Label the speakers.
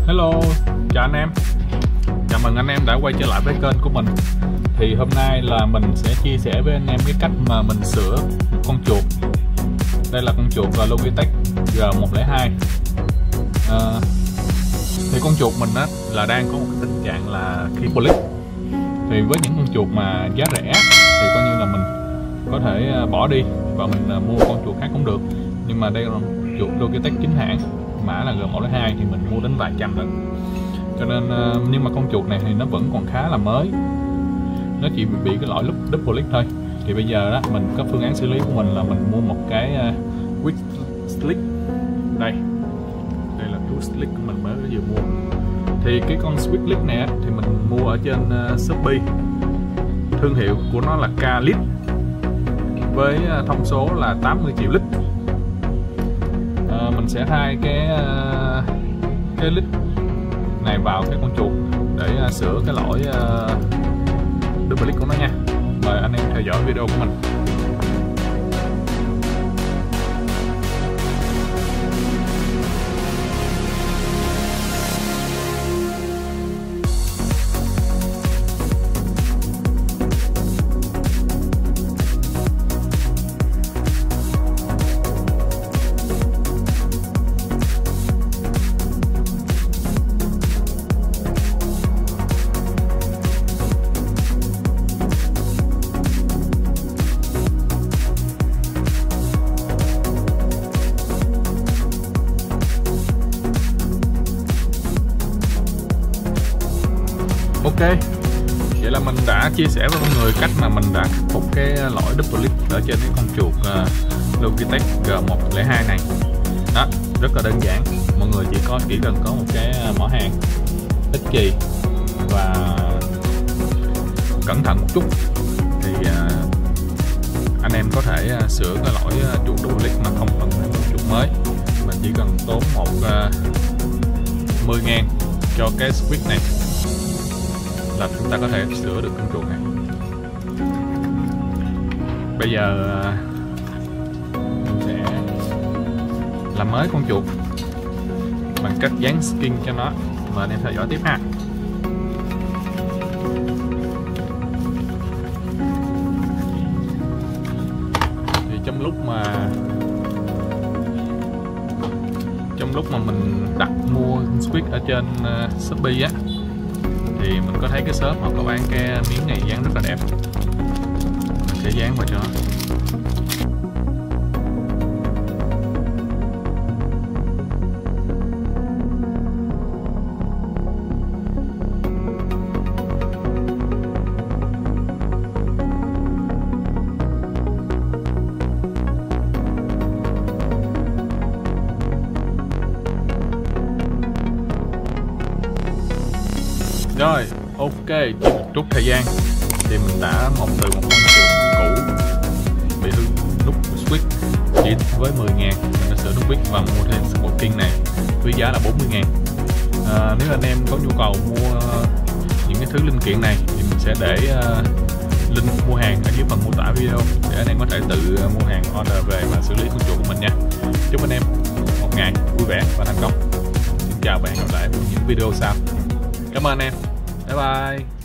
Speaker 1: Hello, chào anh em. Chào mừng anh em đã quay trở lại với kênh của mình. Thì hôm nay là mình sẽ chia sẻ với anh em cái cách mà mình sửa con chuột. Đây là con chuột là Logitech G102. Thì con chuột mình á là đang có một cái tình trạng là khi click. Thì với những con chuột mà giá rẻ thì coi như là mình có thể bỏ đi và mình mua con chuột khác cũng được. Nhưng mà đây là chuột Logitech chính hãng, mã là G102 thì mình mua đến vài trăm rồi. Cho nên nhưng mà con chuột này thì nó vẫn còn khá là mới, nó chỉ bị cái lỗi double click thôi. Thì bây giờ đó mình có phương án xử lý của mình là mình mua một cái quick click. Đây là quick click của mình mới vừa mua. Thì cái con quick click này thì mình mua ở trên Shopee, thương hiệu của nó là K-Lite, với thông số là 80 triệu lít. Mình sẽ thay cái lít này vào cái con chuột để sửa cái lỗi double click của nó nha. Mời anh em theo dõi video của mình. Ok, vậy là mình đã chia sẻ với mọi người cách mà mình đã khắc phục cái lỗi double click ở trên cái con chuột Logitech G102 này. Đó, rất là đơn giản. Mọi người chỉ cần có một cái mỏ hàng ít chì và cẩn thận một chút thì anh em có thể sửa cái lỗi chuột double click mà không cần phải mua chuột mới. Mình chỉ cần tốn 10.000 cho cái switch này là chúng ta có thể sửa được con chuột này. Bây giờ mình sẽ làm mới con chuột bằng cách dán skin cho nó. Mời anh em theo dõi tiếp ha. Thì trong lúc mà mình đặt mua switch ở trên Shopee á, thì mình có thấy cái shop họ có bán cái miếng này dán rất là đẹp. Mình sẽ dán vào cho nó. Rồi, ok, chỉ một chút thời gian thì mình đã từ một con chuột cũ bị hư nút switch chỉ với 10.000 mình đã sửa nút switch và mua thêm một skin này với giá là 40.000. Nếu anh em có nhu cầu mua những cái thứ linh kiện này thì mình sẽ để link mua hàng ở dưới phần mô tả video để anh em có thể tự mua hàng order về và xử lý con chuột của mình nha. Chúc anh em một ngày vui vẻ và thành công. Xin chào và hẹn gặp lại ở những video sau. Cảm ơn anh em. Bye bye.